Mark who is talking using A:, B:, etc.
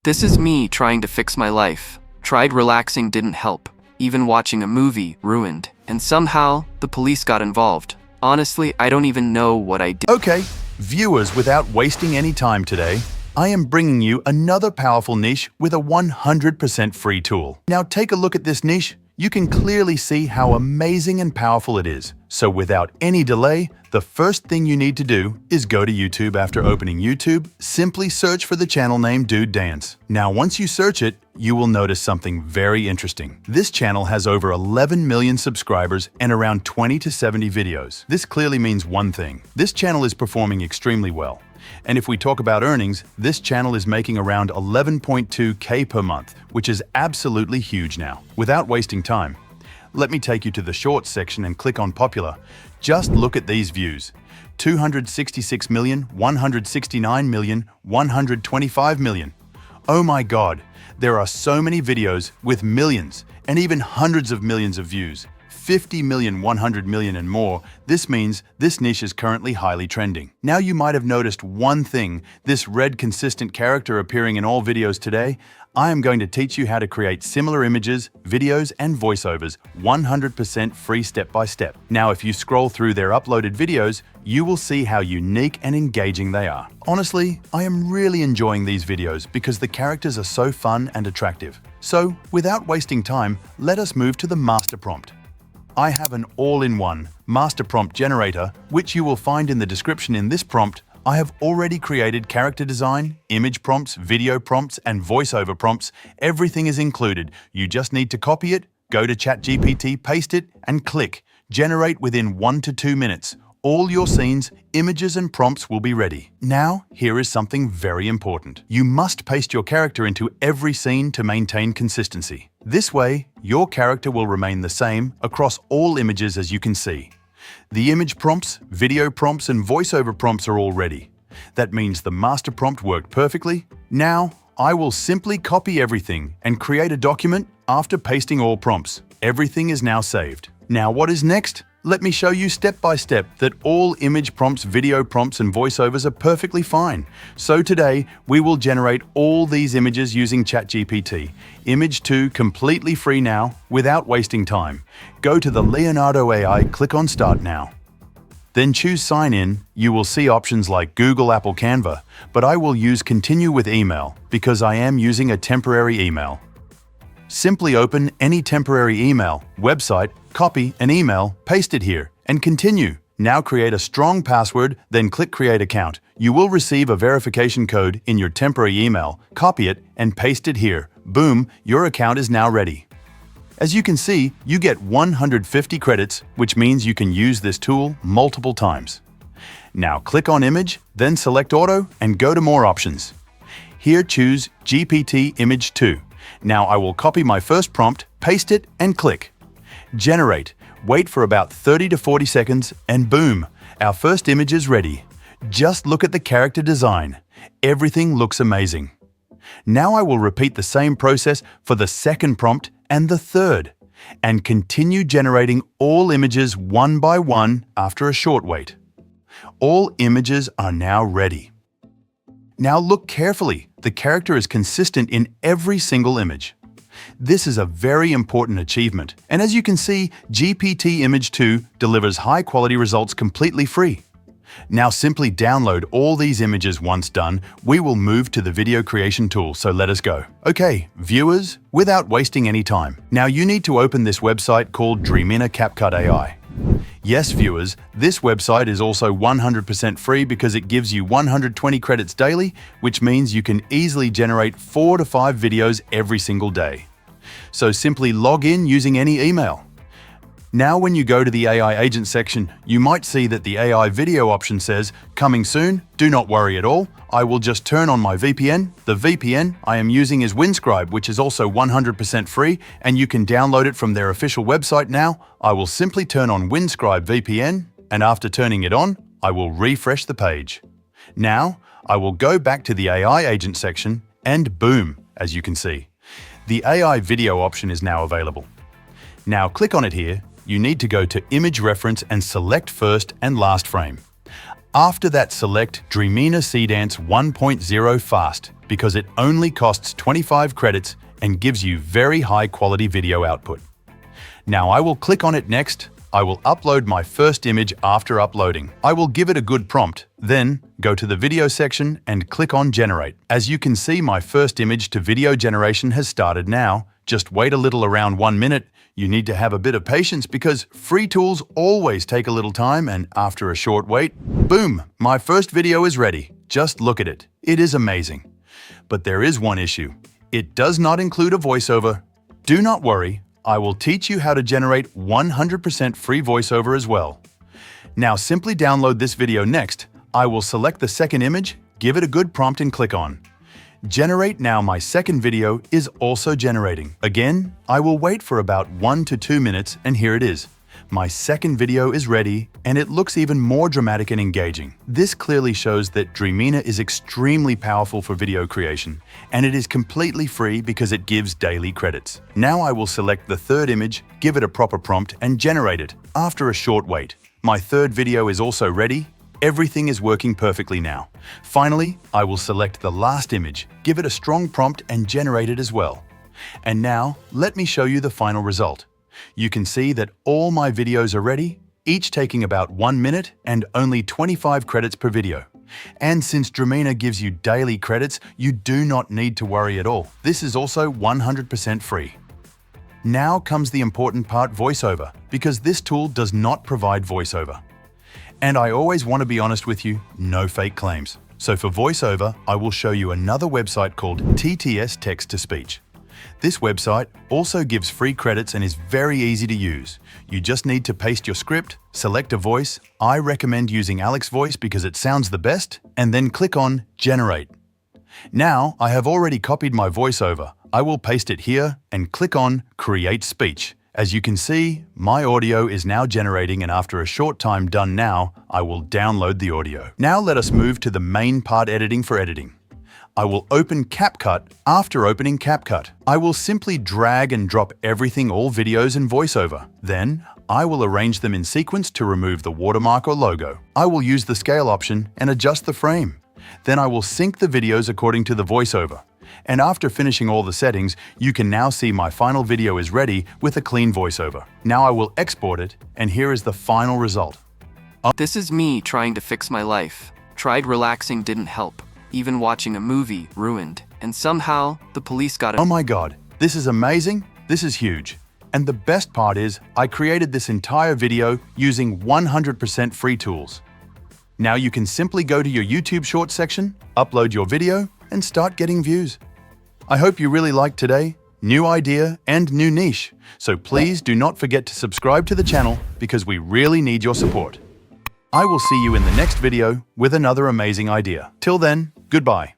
A: This is me trying to fix my life. Tried relaxing, didn't help. Even watching a movie, ruined. And somehow, the police got involved. Honestly, I don't even know what I did.
B: Okay, viewers, without wasting any time today, I am bringing you another powerful niche with a 100% free tool. Now take a look at this niche. You can clearly see how amazing and powerful it is. So without any delay, the first thing you need to do is go to YouTube. After opening YouTube, simply search for the channel name Dude Dance. Now once you search it, you will notice something very interesting. This channel has over 11 million subscribers and around 20 to 70 videos. This clearly means one thing. This channel is performing extremely well. And if we talk about earnings, this channel is making around 11.2K per month, which is absolutely huge now. Without wasting time, let me take you to the shorts section and click on popular. Just look at these views. 266 million, 169 million, 125 million. Oh my God, there are so many videos with millions and even hundreds of millions of views. 50 million, 100 million and more. This means this niche is currently highly trending. Now you might have noticed one thing, this red consistent character appearing in all videos today. I am going to teach you how to create similar images, videos, and voiceovers 100% free step by step. Now if you scroll through their uploaded videos, you will see how unique and engaging they are. Honestly, I am really enjoying these videos because the characters are so fun and attractive. So without wasting time, let us move to the master prompt. I have an all-in-one master prompt generator, which you will find in the description. In this prompt, I have already created character design, image prompts, video prompts, and voiceover prompts. Everything is included. You just need to copy it, go to ChatGPT, paste it, and click Generate within 1 to 2 minutes. All your scenes, images, and prompts will be ready. Now, here is something very important. You must paste your character into every scene to maintain consistency. This way, your character will remain the same across all images, as you can see. The image prompts, video prompts, and voiceover prompts are all ready. That means the master prompt worked perfectly. Now, I will simply copy everything and create a document after pasting all prompts. Everything is now saved. Now, what is next? Let me show you step by step that all image prompts, video prompts, and voiceovers are perfectly fine. So today, we will generate all these images using ChatGPT. Image 2 completely free now, without wasting time. Go to the Leonardo AI, click on Start Now. Then choose Sign In. You will see options like Google, Apple, Canva, but I will use Continue with Email because I am using a temporary email. Simply open any temporary email, website, copy an email, paste it here, and continue. Now create a strong password, then click Create Account. You will receive a verification code in your temporary email, copy it, and paste it here. Boom, your account is now ready. As you can see, you get 150 credits, which means you can use this tool multiple times. Now click on Image, then select Auto, and go to More Options. Here choose GPT Image 2. Now I will copy my first prompt, paste it, and click Generate. Wait for about 30 to 40 seconds, and boom, our first image is ready. Just look at the character design. Everything looks amazing. Now I will repeat the same process for the second prompt and the third, and continue generating all images one by one after a short wait. All images are now ready. Now look carefully. The character is consistent in every single image. This is a very important achievement, and as you can see, GPT Image 2 delivers high-quality results completely free. Now simply download all these images. Once done, we will move to the video creation tool, so let us go. Okay, viewers, without wasting any time, now you need to open this website called Dreamina CapCut AI. Yes, viewers, this website is also 100% free because it gives you 120 credits daily, which means you can easily generate 4 to 5 videos every single day. So simply log in using any email. Now when you go to the AI agent section, you might see that the AI video option says, coming soon. Do not worry at all. I will just turn on my VPN. The VPN I am using is Windscribe, which is also 100% free, and you can download it from their official website now. I will simply turn on Windscribe VPN, and after turning it on, I will refresh the page. Now, I will go back to the AI agent section, and boom, as you can see, the AI video option is now available. Now click on it here. You need to go to Image Reference and select first and last frame. After that, select Dreamina CapCut 1.0 Fast because it only costs 25 credits and gives you very high quality video output. Now I will click on it next. I will upload my first image after uploading. I will give it a good prompt, then go to the video section and click on Generate. As you can see, my first image to video generation has started now. Just wait a little, around 1 minute. You need to have a bit of patience because free tools always take a little time, and after a short wait, boom, my first video is ready. Just look at it. It is amazing. But there is one issue. It does not include a voiceover. Do not worry. I will teach you how to generate 100% free voiceover as well. Now simply download this video next. I will select the second image, give it a good prompt and click on Generate. Now my second video is also generating. Again, I will wait for about 1 to 2 minutes and here it is. My second video is ready and it looks even more dramatic and engaging. This clearly shows that Dreamina is extremely powerful for video creation and it is completely free because it gives daily credits. Now I will select the third image, give it a proper prompt and generate it. After a short wait, my third video is also ready. Everything is working perfectly now. Finally, I will select the last image, give it a strong prompt and generate it as well. And now, let me show you the final result. You can see that all my videos are ready, each taking about 1 minute and only 25 credits per video. And since Dreamina gives you daily credits, you do not need to worry at all. This is also 100% free. Now comes the important part, voiceover, because this tool does not provide voiceover. And I always want to be honest with you, no fake claims. So for voiceover, I will show you another website called TTS Text-to-Speech. This website also gives free credits and is very easy to use. You just need to paste your script, select a voice. I recommend using Alex's voice because it sounds the best, and then click on Generate. Now I have already copied my voiceover. I will paste it here and click on Create Speech. As you can see, my audio is now generating and after a short time done now, I will download the audio. Now let us move to the main part, editing. For editing, I will open CapCut. After opening CapCut, I will simply drag and drop everything, all videos and voiceover. Then, I will arrange them in sequence to remove the watermark or logo. I will use the scale option and adjust the frame. Then I will sync the videos according to the voiceover. And after finishing all the settings, you can now see my final video is ready with a clean voiceover. Now I will export it, and here is the final result.
A: This is me trying to fix my life. Tried relaxing, didn't help. Even watching a movie, ruined. And somehow, the police got it.
B: Oh my God, this is amazing. This is huge. And the best part is, I created this entire video using 100% free tools. Now you can simply go to your YouTube Shorts section, upload your video, and start getting views. I hope you really liked today. New idea and new niche. So please do not forget to subscribe to the channel because we really need your support. I will see you in the next video with another amazing idea. Till then, goodbye.